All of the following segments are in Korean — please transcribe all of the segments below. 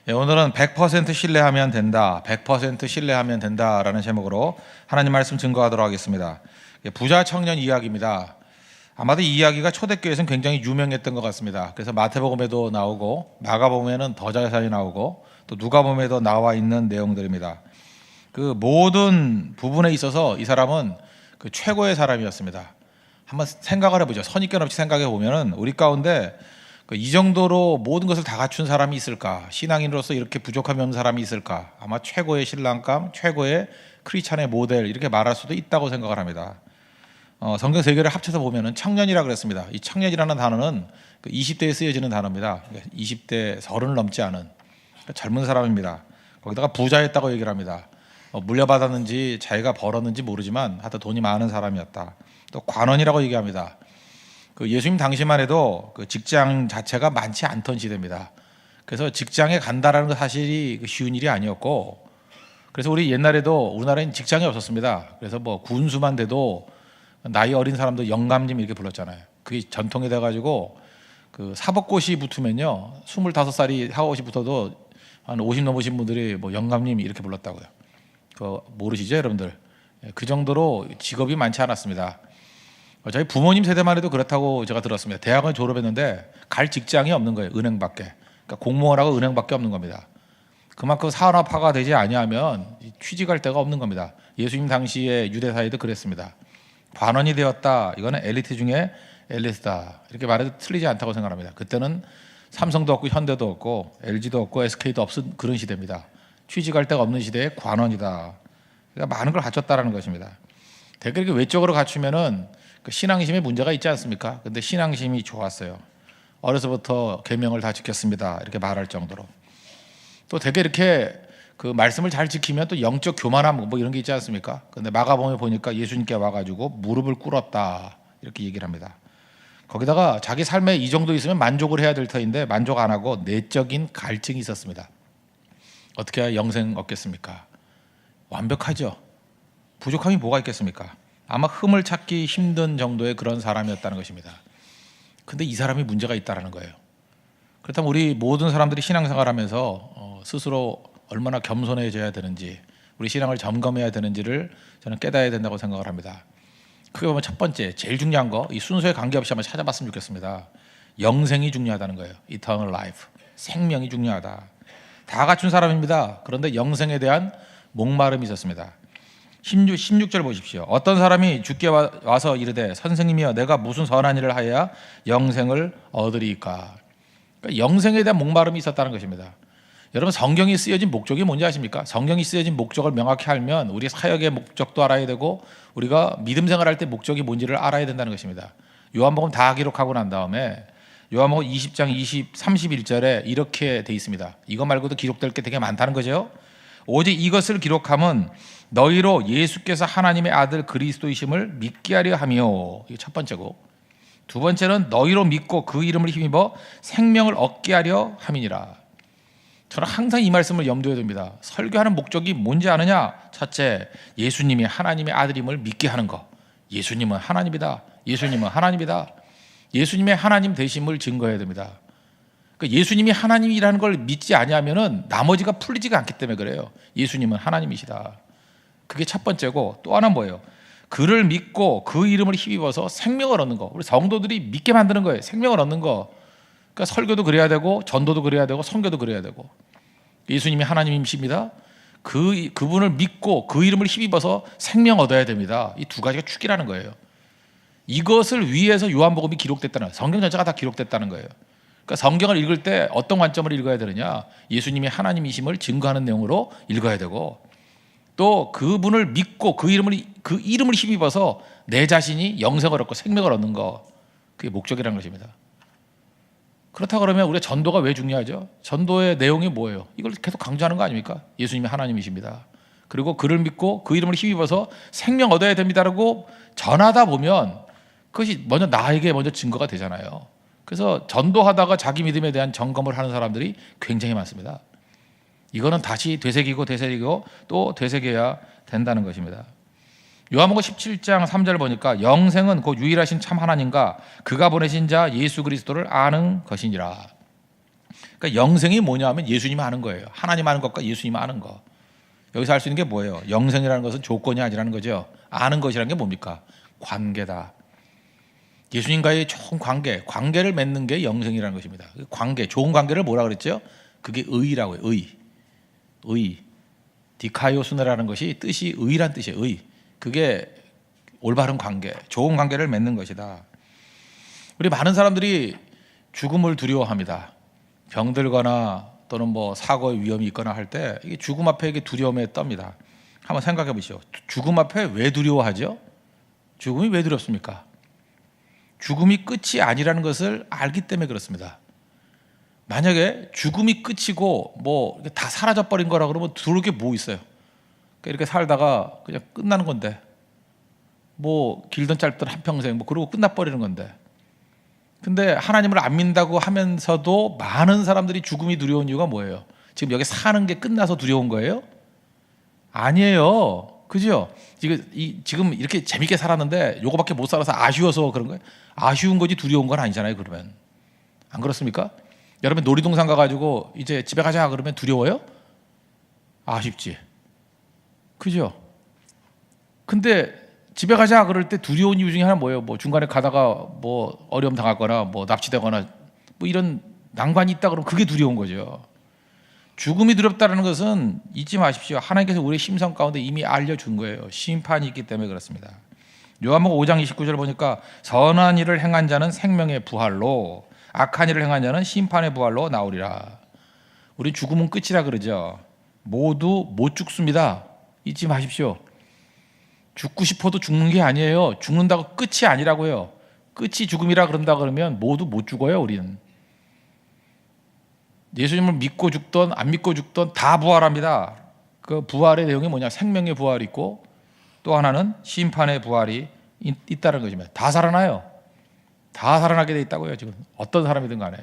오늘은 100% 신뢰하면 된다, 100% 신뢰하면 된다라는 제목으로 하나님 말씀 증거하도록 하겠습니다. 부자 청년 이야기입니다. 아마도 이 이야기가 초대교회에서는 굉장히 유명했던 것 같습니다. 그래서 마태복음에도 나오고 마가복음에는 더 자세히 나오고 또 누가복음에도 나와 있는 내용들입니다. 그 모든 부분에 있어서 이 사람은 그 최고의 사람이었습니다. 한번 생각을 해보죠. 선입견 없이 생각해 보면은 우리 가운데 이 정도로 모든 것을 다 갖춘 사람이 있을까? 신앙인으로서 이렇게 부족함이 없는 사람이 있을까? 아마 최고의 신랑감, 최고의 크리스찬의 모델 이렇게 말할 수도 있다고 생각을 합니다. 성경 세 개를 합쳐서 보면은 청년이라 그랬습니다. 이 청년이라는 단어는 20대에 쓰여지는 단어입니다. 20대 30을 넘지 않은 젊은 사람입니다. 거기다가 부자였다고 얘기를 합니다. 물려받았는지 자기가 벌었는지 모르지만 하여튼 돈이 많은 사람이었다. 또 관원이라고 얘기합니다. 그 예수님 당시만 해도 그 직장 자체가 많지 않던 시대입니다. 그래서 직장에 간다라는 것 사실이 쉬운 일이 아니었고, 그래서 우리 옛날에도 우리나라에는 직장이 없었습니다. 그래서 뭐 군수만 돼도 나이 어린 사람도 영감님 이렇게 불렀잖아요. 그게 전통이 돼가지고 그 사법고시 붙으면요 25살이 사법고시 붙어도 한 50 넘으신 분들이 뭐 영감님 이렇게 불렀다고요. 그 모르시죠 여러분들? 그 정도로 직업이 많지 않았습니다. 저희 부모님 세대만 해도 그렇다고 제가 들었습니다. 대학을 졸업했는데 갈 직장이 없는 거예요. 은행밖에. 그러니까 공무원하고 은행밖에 없는 겁니다. 그만큼 산업화가 되지 아니하면 취직할 데가 없는 겁니다. 예수님 당시에 유대 사회도 그랬습니다. 관원이 되었다. 이거는 엘리트 중에 엘리트다. 이렇게 말해도 틀리지 않다고 생각합니다. 그때는 삼성도 없고 현대도 없고 LG도 없고 SK도 없은 그런 시대입니다. 취직할 데가 없는 시대에 관원이다. 그러니까 많은 걸 갖췄다라는 것입니다. 대개 이렇게 외적으로 갖추면은 그 신앙심에 문제가 있지 않습니까? 근데 신앙심이 좋았어요. 어려서부터 계명을 다 지켰습니다. 이렇게 말할 정도로. 또 되게 이렇게 그 말씀을 잘 지키면 또 영적 교만함 뭐 이런 게 있지 않습니까? 근데 마가복음에 보니까 예수님께 와가지고 무릎을 꿇었다 이렇게 얘기를 합니다. 거기다가 자기 삶에 이 정도 있으면 만족을 해야 될 터인데 만족 안 하고 내적인 갈증이 있었습니다. 어떻게 해야 영생 얻겠습니까? 완벽하죠. 부족함이 뭐가 있겠습니까? 아마 흠을 찾기 힘든 정도의 그런 사람이었다는 것입니다. 근데 이 사람이 문제가 있다는 거예요. 그렇다면 우리 모든 사람들이 신앙생활하면서 스스로 얼마나 겸손해져야 되는지, 우리 신앙을 점검해야 되는지를 저는 깨달아야 된다고 생각을 합니다. 크게 보면 첫 번째, 제일 중요한 거, 이 순서에 관계없이 한번 찾아봤으면 좋겠습니다. 영생이 중요하다는 거예요. Eternal life, 생명이 중요하다. 다 갖춘 사람입니다. 그런데 영생에 대한 목마름이 있었습니다. 16절 보십시오. 어떤 사람이 주께 와서 이르되 선생님이여 내가 무슨 선한 일을 하여야 영생을 얻으리까? 그러니까 영생에 대한 목마름이 있었다는 것입니다. 여러분 성경이 쓰여진 목적이 뭔지 아십니까? 성경이 쓰여진 목적을 명확히 알면 우리 사역의 목적도 알아야 되고 우리가 믿음 생활할 때 목적이 뭔지를 알아야 된다는 것입니다. 요한복음 다 기록하고 난 다음에 요한복음 20장 31절에 이렇게 돼 있습니다. 이거 말고도 기록될 게 되게 많다는 거죠. 오직 이것을 기록함은 너희로 예수께서 하나님의 아들 그리스도이심을 믿게 하려 하며, 이게 첫 번째고, 두 번째는 너희로 믿고 그 이름을 힘입어 생명을 얻게 하려 함이니라. 저는 항상 이 말씀을 염두에 둡니다. 설교하는 목적이 뭔지 아느냐? 첫째, 예수님이 하나님의 아들임을 믿게 하는 것. 예수님은 하나님이다. 예수님은 하나님이다. 예수님의 하나님 되심을 증거해야 됩니다. 그러니까 예수님이 하나님이라는 걸 믿지 아니하면은 나머지가 풀리지가 않기 때문에 그래요. 예수님은 하나님이시다. 그게 첫 번째고, 또 하나는 뭐예요? 그를 믿고 그 이름을 힘입어서 생명을 얻는 거. 우리 성도들이 믿게 만드는 거예요. 생명을 얻는 거. 그러니까 설교도 그래야 되고 전도도 그래야 되고 선교도 그래야 되고. 예수님이 하나님이십니다. 그분을 믿고 그 이름을 힘입어서 생명 얻어야 됩니다. 이 두 가지가 축이라는 거예요. 이것을 위해서 요한복음이 기록됐다는 거예요. 성경 전체가 다 기록됐다는 거예요. 그러니까 성경을 읽을 때 어떤 관점을 읽어야 되느냐? 예수님이 하나님이심을 증거하는 내용으로 읽어야 되고, 또 그분을 믿고 그 이름을 힘입어서 내 자신이 영생을 얻고 생명을 얻는 거, 그게 목적이라는 것입니다. 그렇다 그러면 우리가 전도가 왜 중요하죠? 전도의 내용이 뭐예요? 이걸 계속 강조하는 거 아닙니까? 예수님이 하나님이십니다. 그리고 그를 믿고 그 이름을 힘입어서 생명 얻어야 됩니다라고 전하다 보면 그것이 먼저 나에게 먼저 증거가 되잖아요. 그래서 전도하다가 자기 믿음에 대한 점검을 하는 사람들이 굉장히 많습니다. 이거는 다시 되새기고 또 되새겨야 된다는 것입니다. 요한복음 17장 3절 보니까 영생은 곧 유일하신 참 하나님과 그가 보내신 자 예수 그리스도를 아는 것이니라. 그러니까 그러니까 영생이 뭐냐 하면 예수님 아는 거예요. 하나님 아는 것과 예수님 아는 거. 여기서 할 수 있는 게 뭐예요? 영생이라는 것은 조건이 아니라는 거죠. 아는 것이라는 게 뭡니까? 관계다. 예수님과의 좋은 관계를 맺는 게 영생이라는 것입니다. 관계, 좋은 관계를 뭐라 그랬죠? 그게 의라고요. 의. 디카이오스네라는 것이 뜻이 의란 뜻이에요. 의. 그게 올바른 관계, 좋은 관계를 맺는 것이다. 우리 많은 사람들이 죽음을 두려워합니다. 병들거나 또는 뭐 사고의 위험이 있거나 할 때 이게 죽음 앞에 이게 두려움에 떱니다. 한번 생각해 보시죠. 죽음 앞에 왜 두려워하죠? 죽음이 왜 두렵습니까? 죽음이 끝이 아니라는 것을 알기 때문에 그렇습니다. 만약에 죽음이 끝이고 뭐 다 사라져 버린 거라 그러면 두려울 게 뭐 있어요? 그러니까 이렇게 살다가 그냥 끝나는 건데, 뭐 길든 짧든 한평생 뭐 그러고 끝나 버리는 건데. 근데 하나님을 안 믿는다고 하면서도 많은 사람들이 죽음이 두려운 이유가 뭐예요? 지금 여기 사는 게 끝나서 두려운 거예요? 아니에요. 그죠? 지금 이렇게 재밌게 살았는데 요거밖에 못 살아서 아쉬워서 그런 거예요? 아쉬운 거지 두려운 건 아니잖아요. 그러면 안 그렇습니까? 여러분 놀이동산 가가지고 이제 집에 가자 그러면 두려워요? 아쉽지. 그죠? 근데 집에 가자 그럴 때 두려운 이유 중에 하나 뭐예요? 뭐 중간에 가다가 뭐 어려움 당하거나 뭐 납치되거나 뭐 이런 난관이 있다 그러면 그게 두려운 거죠. 죽음이 두렵다는 것은 잊지 마십시오. 하나님께서 우리의 심성 가운데 이미 알려준 거예요. 심판이 있기 때문에 그렇습니다. 요한복음 5장 29절 보니까 선한 일을 행한 자는 생명의 부활로, 악한 일을 행한 자는 심판의 부활로 나오리라. 우리 죽음은 끝이라 그러죠. 모두 못 죽습니다. 잊지 마십시오. 죽고 싶어도 죽는 게 아니에요. 죽는다고 끝이 아니라고요. 끝이 죽음이라 그런다 그러면 모두 못 죽어요. 우리는 예수님을 믿고 죽던 안 믿고 죽던 다 부활합니다. 그 부활의 내용이 뭐냐? 생명의 부활이 있고 또 하나는 심판의 부활이 있다는 것입니다. 다 살아나요. 다 살아나게 돼 있다고요. 지금 어떤 사람이든 간에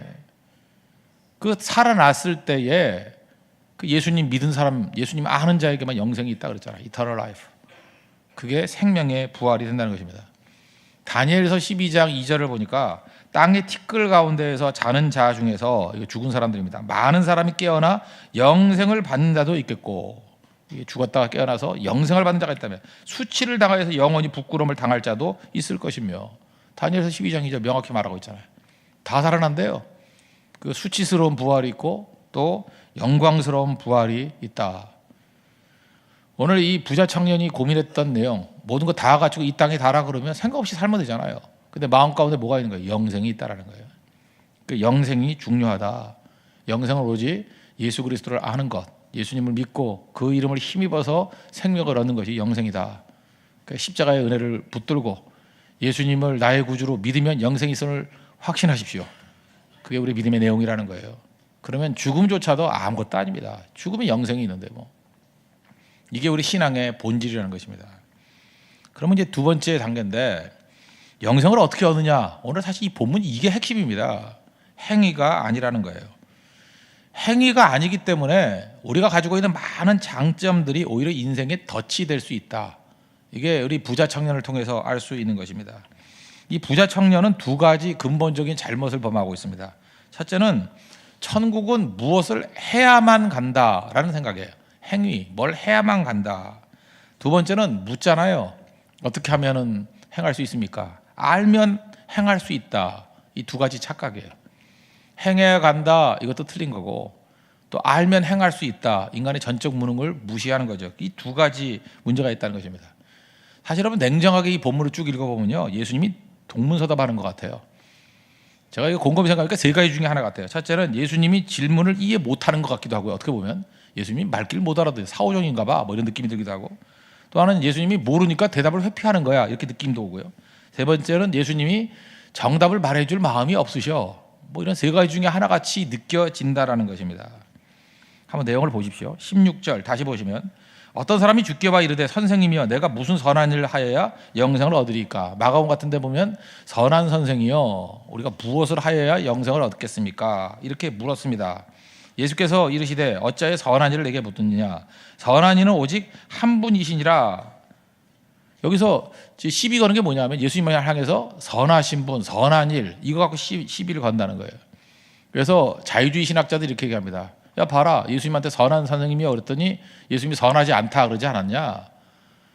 그 살아났을 때에 그 예수님 믿은 사람, 예수님 아는 자에게만 영생이 있다 그랬잖아요. Eternal life. 그게 생명의 부활이 된다는 것입니다. 다니엘서 12장 2절을 보니까 땅의 티끌 가운데에서 자는 자 중에서, 이거 죽은 사람들입니다, 많은 사람이 깨어나 영생을 받는 자도 있겠고, 죽었다가 깨어나서 영생을 받는 자가 있다면 수치를 당하여서 영원히 부끄러움을 당할 자도 있을 것이며, 다니엘서 12장 2절 명확히 말하고 있잖아요. 다 살아난대요. 그 수치스러운 부활이 있고 또 영광스러운 부활이 있다. 오늘 이 부자 청년이 고민했던 내용, 모든 거 다 가지고 이 땅에 달아 그러면 생각 없이 살면 되잖아요. 근데 마음 가운데 뭐가 있는 거예요? 영생이 있다라는 거예요. 그 영생이 중요하다. 영생을 오직 예수 그리스도를 아는 것, 예수님을 믿고 그 이름을 힘입어서 생명을 얻는 것이 영생이다. 그러니까 십자가의 은혜를 붙들고 예수님을 나의 구주로 믿으면 영생이 있음을 확신하십시오. 그게 우리 믿음의 내용이라는 거예요. 그러면 죽음조차도 아무것도 아닙니다. 죽음이 영생이 있는데 뭐. 이게 우리 신앙의 본질이라는 것입니다. 그러면 이제 두 번째 단계인데, 영생을 어떻게 얻느냐? 오늘 사실 이 본문 이게 핵심입니다. 행위가 아니라는 거예요. 행위가 아니기 때문에 우리가 가지고 있는 많은 장점들이 오히려 인생의 덫이 될 수 있다. 이게 우리 부자 청년을 통해서 알 수 있는 것입니다. 이 부자 청년은 두 가지 근본적인 잘못을 범하고 있습니다. 첫째는 천국은 무엇을 해야만 간다라는 생각이에요. 행위, 뭘 해야만 간다. 두 번째는 묻잖아요. 어떻게 하면은 행할 수 있습니까? 알면 행할 수 있다. 이 두 가지 착각이에요. 행해야 간다, 이것도 틀린 거고, 또 알면 행할 수 있다, 인간의 전적 무능을 무시하는 거죠. 이 두 가지 문제가 있다는 것입니다. 사실 여러분 냉정하게 이 본문을 쭉 읽어보면요, 예수님이 동문서답하는 것 같아요. 제가 이거 곰곰이 생각하니까 세 가지 중에 하나 같아요. 첫째는 예수님이 질문을 이해 못하는 것 같기도 하고요. 어떻게 보면 예수님이 말귀를 못 알아듣어요. 사오정인가 봐, 뭐 이런 느낌이 들기도 하고, 또 하나는 예수님이 모르니까 대답을 회피하는 거야, 이렇게 느낌도 오고요. 세 번째는 예수님이 정답을 말해줄 마음이 없으셔. 뭐 이런 세 가지 중에 하나같이 느껴진다라는 것입니다. 한번 내용을 보십시오. 16절 다시 보시면, 어떤 사람이 주께 와 이르되 선생님이여 내가 무슨 선한 일을 하여야 영생을 얻으리까? 마가복음 같은 데 보면 선한 선생이여 우리가 무엇을 하여야 영생을 얻겠습니까? 이렇게 물었습니다. 예수께서 이르시되 어찌하여 선한 일을 내게 묻느냐? 선한 이는 오직 한 분이시니라. 여기서 시비 거는 게 뭐냐면 예수님을 향해서 선하신 분, 선한 일, 이거 갖고 시비를 건다는 거예요. 그래서 자유주의 신학자들이 이렇게 얘기합니다. 야 봐라, 예수님한테 선한 선생님이요 그랬더니 예수님이 선하지 않다 그러지 않았냐?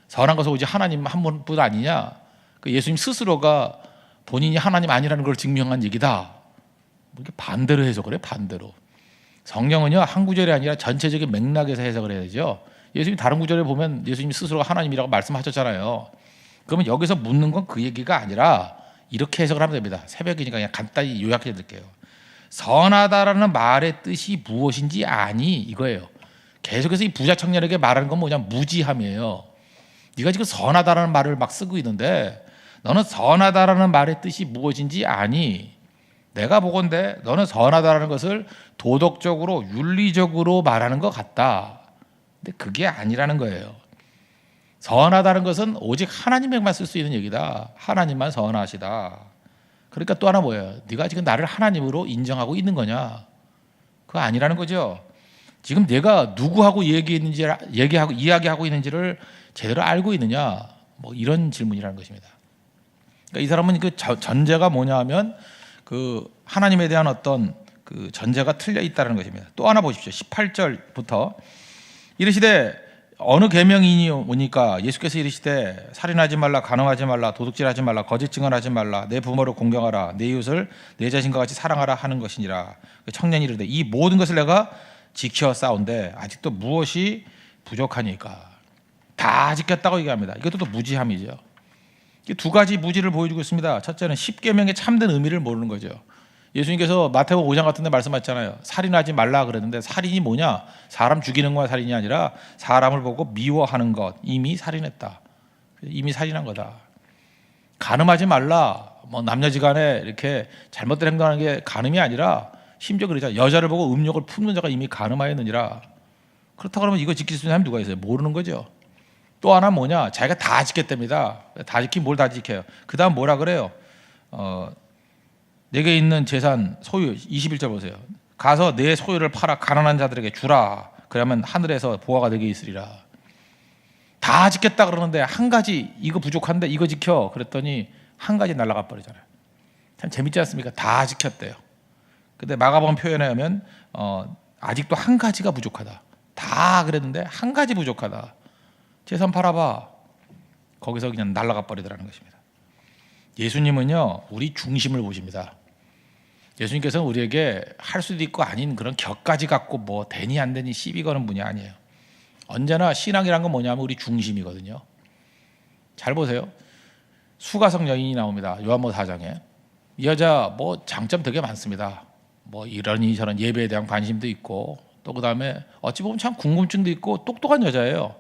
선한 것은 오직 하나님 한 분뿐 아니냐? 그 예수님 스스로가 본인이 하나님 아니라는 걸 증명한 얘기다. 이렇게 반대로 해석을 해요. 반대로. 성경은요 한 구절이 아니라 전체적인 맥락에서 해석을 해야죠. 예수님 다른 구절에 보면 예수님 스스로가 하나님이라고 말씀하셨잖아요. 그러면 여기서 묻는 건 그 얘기가 아니라 이렇게 해석을 하면 됩니다. 새벽이니까 그냥 간단히 요약해 드릴게요. 선하다라는 말의 뜻이 무엇인지 아니 이거예요. 계속해서 이 부자 청년에게 말하는 건 뭐냐, 무지함이에요. 네가 지금 선하다라는 말을 막 쓰고 있는데 너는 선하다라는 말의 뜻이 무엇인지 아니? 내가 보건대 너는 선하다라는 것을 도덕적으로 윤리적으로 말하는 것 같다. 근데 그게 아니라는 거예요. 선하다는 것은 오직 하나님에게만 쓸 수 있는 얘기다. 하나님만 선하시다. 그러니까 또 하나 뭐예요? 네가 지금 나를 하나님으로 인정하고 있는 거냐? 그거 아니라는 거죠. 지금 내가 누구하고 이야기하고 있는지를 제대로 알고 있느냐? 뭐 이런 질문이라는 것입니다. 그러니까 이 사람은 그 전제가 뭐냐 하면 그 하나님에 대한 어떤 그 전제가 틀려 있다는 것입니다. 또 하나 보십시오. 18절부터 이르시되 어느 계명이니 오니까 예수께서 이르시되 살인하지 말라, 간음하지 말라, 도둑질하지 말라, 거짓 증언하지 말라, 내 부모를 공경하라, 내 이웃을 내 자신과 같이 사랑하라 하는 것이니라. 청년이 이르되 이 모든 것을 내가 지켜 싸운데 아직도 무엇이 부족하니까. 다 지켰다고 얘기합니다. 이것도 또 무지함이죠. 두 가지 무지를 보여주고 있습니다. 첫째는 십계명의 참된 의미를 모르는 거죠. 예수님께서 마태복음 5장 같은 데 말씀하셨잖아요. 살인하지 말라 그랬는데 살인이 뭐냐? 사람 죽이는 거가 살인이 아니라 사람을 보고 미워하는 것. 이미 살인했다. 이미 살인한 거다. 간음하지 말라. 뭐 남녀지간에 이렇게 잘못된 행동하는 게 간음이 아니라 심지어 그러잖아요. 여자를 보고 음욕을 품는 자가 이미 간음하였느니라. 그렇다 그러면 이거 지킬 수 있는 사람이 누가 있어요? 모르는 거죠. 또 하나 뭐냐? 자기가 다 지켰답니다. 다 지킨 뭘 다 지켜요? 그 다음 뭐라 그래요? 내게 있는 재산 소유 21절 보세요. 가서 내 소유를 팔아 가난한 자들에게 주라. 그러면 하늘에서 보화가 되게 있으리라. 다 지켰다 그러는데 한 가지 이거 부족한데 이거 지켜 그랬더니 한 가지 날아가 버리잖아요. 참 재밌지 않습니까? 다 지켰대요. 근데 마가복음 표현에 하면 아직도 한 가지가 부족하다. 다 그랬는데 한 가지 부족하다. 재산 팔아봐. 거기서 그냥 날아가 버리더라는 것입니다. 예수님은요 우리 중심을 보십니다. 예수님께서는 우리에게 할 수도 있고 아닌 그런 격까지 갖고 뭐 되니 안 되니 시비 거는 분이 아니에요. 언제나 신앙이란 건 뭐냐면 우리 중심이거든요. 잘 보세요. 수가성 여인이 나옵니다. 요한복음 4장에. 이 여자 뭐 장점 되게 많습니다. 뭐 이러니 저런 예배에 대한 관심도 있고 또 그다음에 어찌 보면 참 궁금증도 있고 똑똑한 여자예요.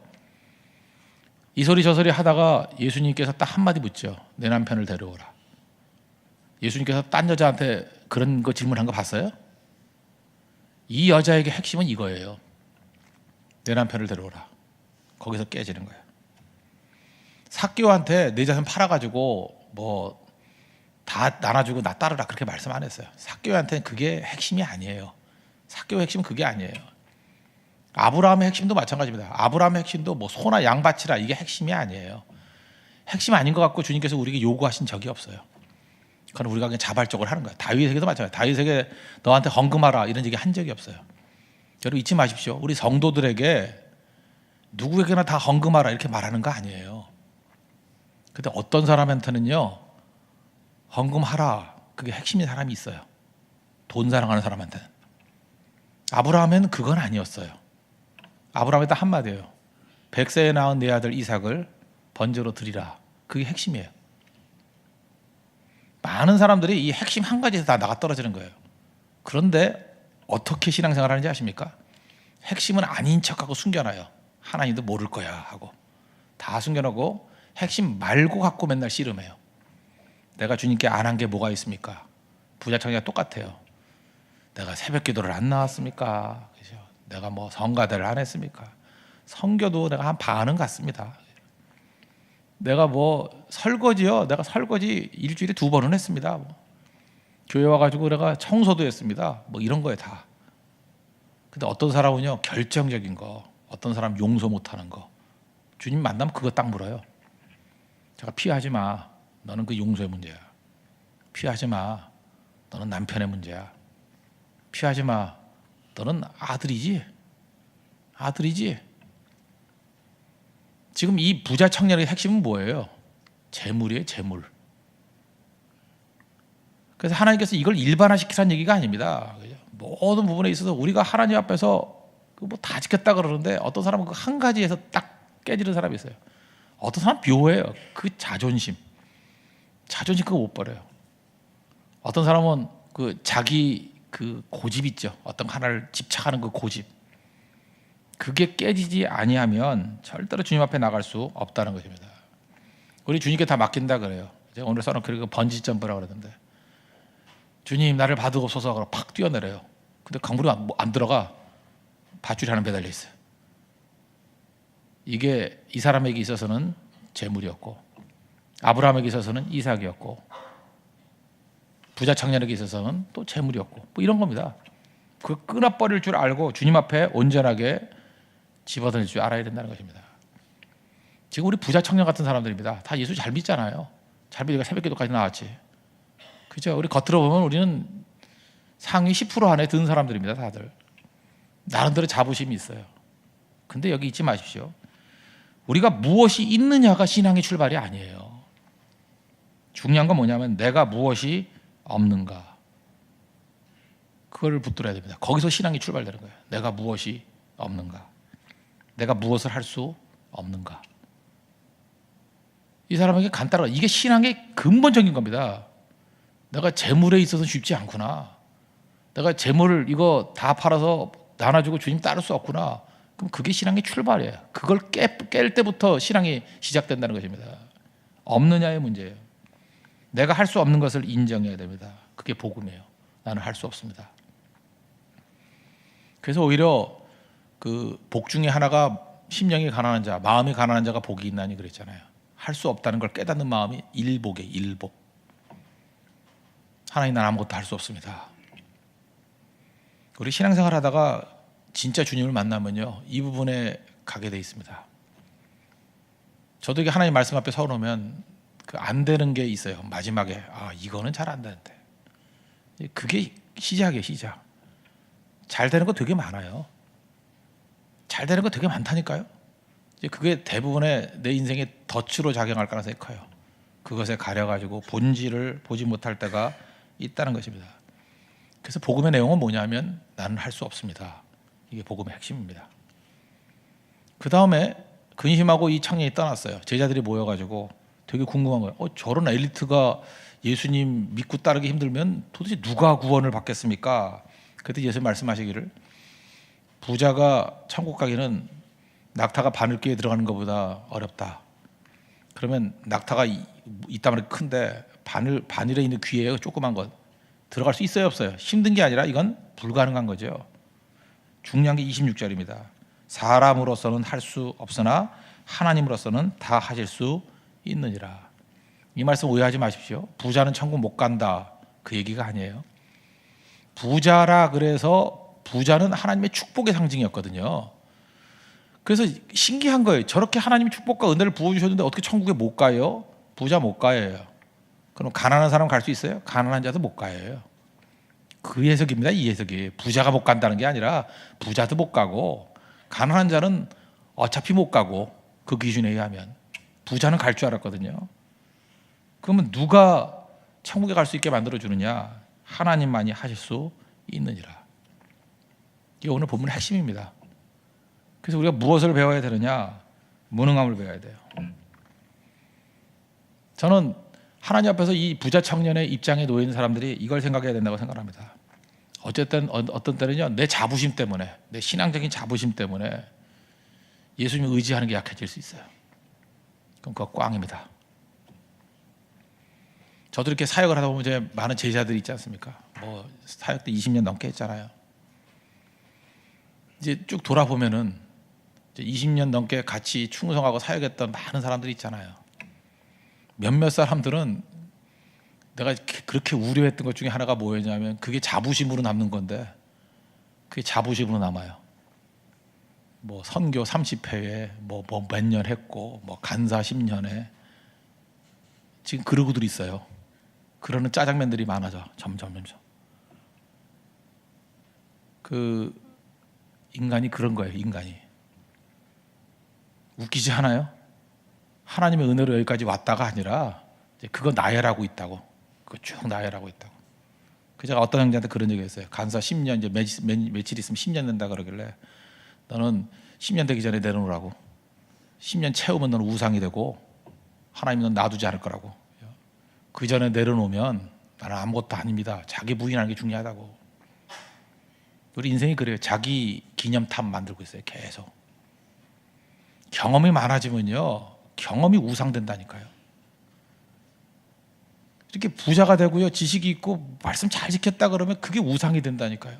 이 소리 저 소리 하다가 예수님께서 딱 한마디 묻죠. 내 남편을 데려오라. 예수님께서 딴 여자한테 그런 거 질문한 거 봤어요? 이 여자에게 핵심은 이거예요. 내 남편을 데려오라. 거기서 깨지는 거예요. 삭개오한테 내 자손 팔아가지고 뭐 다 나눠주고 나 따르라 그렇게 말씀 안 했어요. 삭개오한테는 그게 핵심이 아니에요. 삭개오의 핵심은 그게 아니에요. 아브라함의 핵심도 마찬가지입니다. 아브라함의 핵심도 뭐 소나 양 바치라 이게 핵심이 아니에요. 핵심 아닌 것 같고 주님께서 우리에게 요구하신 적이 없어요. 그건 우리가 그냥 자발적으로 하는 거예요. 다윗에게도 마찬가지예요. 다윗에게 너한테 헌금하라 이런 얘기 한 적이 없어요. 여러분 잊지 마십시오. 우리 성도들에게 누구에게나 다 헌금하라 이렇게 말하는 거 아니에요. 근데 어떤 사람한테는요 헌금하라 그게 핵심인 사람이 있어요. 돈 사랑하는 사람한테는. 아브라함에는 그건 아니었어요. 아브라함이 딱 한마디예요. 100세에 낳은 내 아들 이삭을 번제로 드리라. 그게 핵심이에요. 많은 사람들이 이 핵심 한 가지에서 다 나가 떨어지는 거예요. 그런데 어떻게 신앙생활 하는지 아십니까? 핵심은 아닌 척하고 숨겨놔요. 하나님도 모를 거야 하고 다 숨겨놓고 핵심 말고 갖고 맨날 씨름해요. 내가 주님께 안 한 게 뭐가 있습니까? 부자청이가 똑같아요. 내가 새벽 기도를 안 나왔습니까? 그죠? 내가 뭐 성가대를 안 했습니까? 성교도 내가 한 반은 갔습니다. 내가 뭐 설거지요. 내가 설거지 일주일에 2번은 했습니다. 교회 와가지고 내가 청소도 했습니다. 뭐 이런 거에 다. 근데 어떤 사람은요 결정적인 거, 어떤 사람 용서 못하는 거. 주님 만나면 그거 딱 물어요. 제가 피하지 마. 너는 그 용서의 문제야. 피하지 마. 너는 남편의 문제야. 피하지 마. 너는 아들이지. 아들이지. 지금 이 부자 청년의 핵심은 뭐예요? 재물이에요, 재물. 그래서 하나님께서 이걸 일반화시키라는 얘기가 아닙니다. 모든 부분에 있어서 우리가 하나님 앞에서 뭐 다 지켰다 그러는데 어떤 사람은 그 한 가지에서 딱 깨지는 사람이 있어요. 어떤 사람은 묘해요. 그 자존심 그거 못 버려요. 어떤 사람은 그 자기 그 고집 있죠. 어떤 하나를 집착하는 그 고집, 그게 깨지지 아니하면 절대로 주님 앞에 나갈 수 없다는 것입니다. 우리 주님께 다 맡긴다 그래요. 제가 오늘 써놓은 그 번지 점프라고 그러는데, 주님 나를 받으옵소서 하고 팍 뛰어내려요. 근데 강물이 안 들어가. 밧줄이 하나 매달려 있어요. 이게 이 사람에게 있어서는 재물이었고, 아브라함에게 있어서는 이삭이었고, 부자 청년에게 있어서는 또 재물이었고, 뭐 이런 겁니다. 그 끊어버릴 줄 알고 주님 앞에 온전하게 집어던질 줄 알아야 된다는 것입니다. 지금 우리 부자 청년 같은 사람들입니다. 다 예수 잘 믿잖아요. 잘 믿으니까 새벽기도까지 나왔지. 그죠? 우리 겉으로 보면 우리는 상위 10% 안에 든 사람들입니다. 다들 나름대로 자부심이 있어요. 근데 여기 잊지 마십시오. 우리가 무엇이 있느냐가 신앙의 출발이 아니에요. 중요한 건 뭐냐면 내가 무엇이 없는가, 그걸 붙들어야 됩니다. 거기서 신앙이 출발되는 거예요. 내가 무엇이 없는가, 내가 무엇을 할 수 없는가. 이 사람에게 간단하게 이게 신앙의 근본적인 겁니다. 내가 재물에 있어서 쉽지 않구나. 내가 재물을 이거 다 팔아서 나눠주고 주님 따를 수 없구나. 그럼 그게 신앙의 출발이에요. 그걸 깰 때부터 신앙이 시작된다는 것입니다. 없느냐의 문제예요. 내가 할 수 없는 것을 인정해야 됩니다. 그게 복음이에요. 나는 할 수 없습니다. 그래서 오히려 그 복 중에 하나가 심령이 가난한 자, 마음이 가난한 자가 복이 있나니 그랬잖아요. 할 수 없다는 걸 깨닫는 마음이 일복이에요. 일복. 하나님, 난 아무것도 할 수 없습니다. 우리 신앙생활 하다가 진짜 주님을 만나면요, 이 부분에 가게 돼 있습니다. 저도 이게 하나님 말씀 앞에 서놓으면 그 안 되는 게 있어요. 마지막에 이거는 잘 안 되는데, 그게 시작이에요. 시작. 잘 되는 거 되게 많아요. 잘 되는 거 되게 많다니까요. 이제 그게 대부분의 내 인생의 덫으로 작용할 가능성이 커요. 그것에 가려가지고 본질을 보지 못할 때가 있다는 것입니다. 그래서 복음의 내용은 뭐냐면 나는 할 수 없습니다. 이게 복음의 핵심입니다. 그 다음에 근심하고 이 청년이 떠났어요. 제자들이 모여가지고 되게 궁금한 거예요. 저런 엘리트가 예수님 믿고 따르기 힘들면 도대체 누가 구원을 받겠습니까? 그때 예수님 말씀하시기를, 부자가 천국 가기는 낙타가 바늘귀에 들어가는 것보다 어렵다. 그러면 낙타가 이따만하게 큰데 바늘에 있는 귀에 조그만 것 들어갈 수 있어요, 없어요? 힘든 게 아니라 이건 불가능한 거죠. 중요한 게 26절입니다. 사람으로서는 할 수 없으나 하나님으로서는 다 하실 수 있느니라. 이 말씀 오해하지 마십시오. 부자는 천국 못 간다, 그 얘기가 아니에요. 부자라 그래서 부자는 하나님의 축복의 상징이었거든요. 그래서 신기한 거예요. 저렇게 하나님이 축복과 은혜를 부어주셨는데 어떻게 천국에 못 가요? 부자 못 가요. 그럼 가난한 사람 갈 수 있어요? 가난한 자도 못 가요. 그 해석입니다. 이 해석이. 부자가 못 간다는 게 아니라 부자도 못 가고 가난한 자는 어차피 못 가고, 그 기준에 의하면 부자는 갈 줄 알았거든요. 그러면 누가 천국에 갈 수 있게 만들어주느냐? 하나님만이 하실 수 있느니라. 이게 오늘 본문의 핵심입니다. 그래서 우리가 무엇을 배워야 되느냐? 무능함을 배워야 돼요. 저는 하나님 앞에서 이 부자 청년의 입장에 놓여 있는 사람들이 이걸 생각해야 된다고 생각합니다. 어쨌든 어떤 때는요, 내 자부심 때문에, 내 신앙적인 자부심 때문에 예수님을 의지하는 게 약해질 수 있어요. 그럼 그거 꽝입니다. 저도 이렇게 사역을 하다 보면 이제 많은 제자들이 있지 않습니까? 뭐 사역도 20년 넘게 했잖아요. 이제 쭉 돌아보면은 이제 20년 넘게 같이 충성하고 사역했던 많은 사람들이 있잖아요. 몇몇 사람들은 내가 그렇게 우려했던 것 중에 하나가 뭐였냐면 그게 자부심으로 남는 건데, 그게 자부심으로 남아요. 뭐 선교 30회에 뭐 몇 년 했고, 뭐 간사 10년에 지금 그러고들 있어요. 그러는 짜장면들이 많아져 점점. 그 인간이 그런 거예요. 인간이 웃기지 않아요? 하나님의 은혜로 여기까지 왔다가 아니라 이제 그거 나열하고 있다고. 그거 쭉 나열하고 있다고. 그 제가 어떤 형제한테 그런 얘기 했어요. 간사 10년 이제 며칠 있으면 10년 된다 그러길래 너는 10년 되기 전에 내려놓으라고. 10년 채우면 너는 우상이 되고 하나님은 넌 놔두지 않을 거라고. 그 전에 내려놓으면 나는 아무것도 아닙니다. 자기 부인하는 게 중요하다고. 우리 인생이 그래요. 자기 기념탑 만들고 있어요. 계속. 경험이 많아지면요, 경험이 우상된다니까요. 이렇게 부자가 되고요, 지식이 있고 말씀 잘 지켰다 그러면 그게 우상이 된다니까요.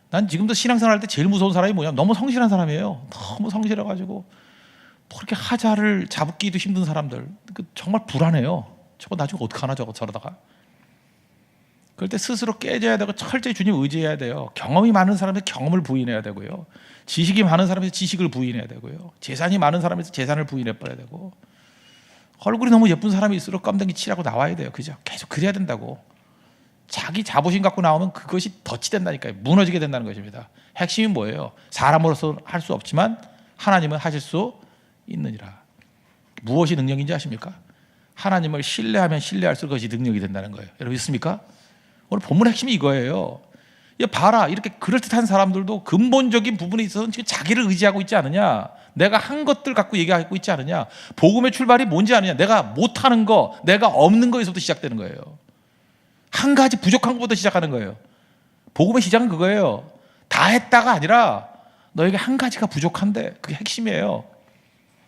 난 지금도 신앙생활 할 때 제일 무서운 사람이 뭐냐면 너무 성실한 사람이에요. 너무 성실해가지고 뭐 그렇게 하자를 잡기도 힘든 사람들, 정말 불안해요. 저거 나중에 어떡하나 저러다가. 그럴 때 스스로 깨져야 되고 철저히 주님 의지해야 돼요. 경험이 많은 사람은 경험을 부인해야 되고요, 지식이 많은 사람에서 지식을 부인해야 되고요, 재산이 많은 사람에서 재산을 부인해버려야 되고, 얼굴이 너무 예쁜 사람이 있을수록 껌댕이 치라고 나와야 돼요. 그죠? 계속 그래야 된다고. 자기 자부심 갖고 나오면 그것이 덫이 된다니까요. 무너지게 된다는 것입니다. 핵심이 뭐예요? 사람으로서 할 수 없지만 하나님은 하실 수 있느니라. 무엇이 능력인지 아십니까? 하나님을 신뢰하면 신뢰할수록 그것이 능력이 된다는 거예요. 여러분 믿습니까? 오늘 본문 핵심이 이거예요. 봐라, 이렇게 그럴듯한 사람들도 근본적인 부분에 있어서는 지금 자기를 의지하고 있지 않느냐, 내가 한 것들 갖고 얘기하고 있지 않느냐, 복음의 출발이 뭔지 아느냐, 내가 못하는 거, 내가 없는 거에서부터 시작되는 거예요. 한 가지 부족한 것부터 시작하는 거예요. 복음의 시작은 그거예요. 다 했다가 아니라 너에게 한 가지가 부족한데, 그게 핵심이에요.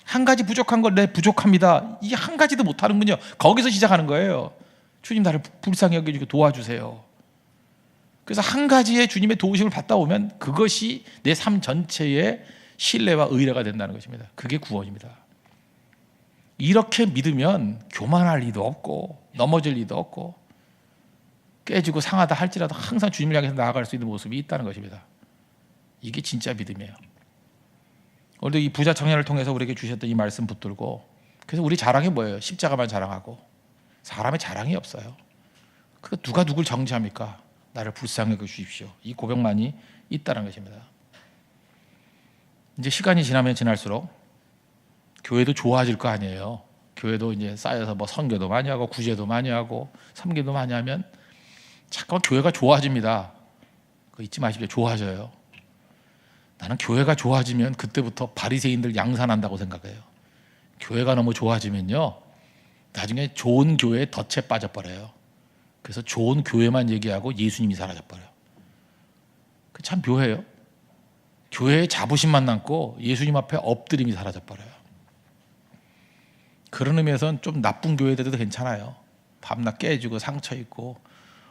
한 가지 부족한 걸, 내 부족합니다, 이 한 가지도 못하는군요. 거기서 시작하는 거예요. 주님, 나를 불쌍히 여겨주고 도와주세요. 그래서 한 가지의 주님의 도우심을 받다 오면 그것이 내 삶 전체의 신뢰와 의뢰가 된다는 것입니다. 그게 구원입니다. 이렇게 믿으면 교만할 리도 없고 넘어질 리도 없고 깨지고 상하다 할지라도 항상 주님을 향해서 나아갈 수 있는 모습이 있다는 것입니다. 이게 진짜 믿음이에요. 오늘도 이 부자 청년을 통해서 우리에게 주셨던 이 말씀 붙들고, 그래서 우리 자랑이 뭐예요? 십자가만 자랑하고. 사람의 자랑이 없어요. 그 누가 누굴 정죄합니까? 나를 불쌍히 여겨 주십시오. 이 고백만이 있다는 것입니다. 이제 시간이 지나면 지날수록 교회도 좋아질 거 아니에요. 교회도 이제 쌓여서 뭐 선교도 많이 하고 구제도 많이 하고 섬기도 많이 하면 잠깐 교회가 좋아집니다. 그거 잊지 마십시오. 좋아져요. 나는 교회가 좋아지면 그때부터 바리새인들 양산한다고 생각해요. 교회가 너무 좋아지면요, 나중에 좋은 교회에 덫에 빠져버려요. 그래서 좋은 교회만 얘기하고 예수님이 사라져버려요. 참 묘해요. 교회에 자부심만 남고 예수님 앞에 엎드림이 사라져버려요. 그런 의미에서는 좀 나쁜 교회들도 괜찮아요. 밤낮 깨지고 상처 있고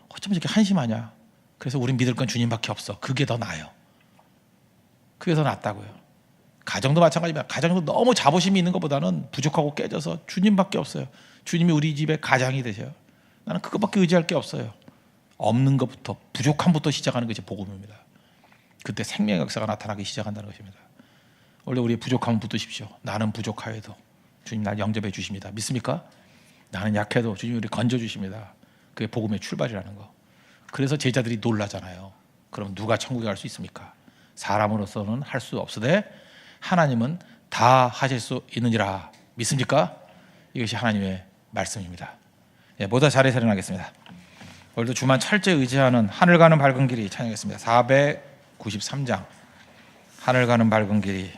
어쩜 이렇게 한심하냐. 그래서 우린 믿을 건 주님밖에 없어. 그게 더 나아요. 그게 더 낫다고요. 가정도 마찬가지입니다. 가정도 너무 자부심이 있는 것보다는 부족하고 깨져서 주님밖에 없어요. 주님이 우리 집의 가장이 되셔요. 나는 그것밖에 의지할 게 없어요. 없는 것부터, 부족함부터 시작하는 것이 복음입니다. 그때 생명의 역사가 나타나기 시작한다는 것입니다. 원래 우리의 부족함은 붙드십시오. 나는 부족하여도 주님 날 영접해 주십니다. 믿습니까? 나는 약해도 주님 우리 건져 주십니다. 그게 복음의 출발이라는 거. 그래서 제자들이 놀라잖아요. 그럼 누가 천국에 갈 수 있습니까? 사람으로서는 할 수 없으되 하나님은 다 하실 수 있느니라. 믿습니까? 이것이 하나님의 말씀입니다. 모두 자리에 일어나겠습니다. 오늘도 주만 철저히 의지하는 하늘 가는 밝은 길이 찬양했습니다. 493장 하늘 가는 밝은 길이.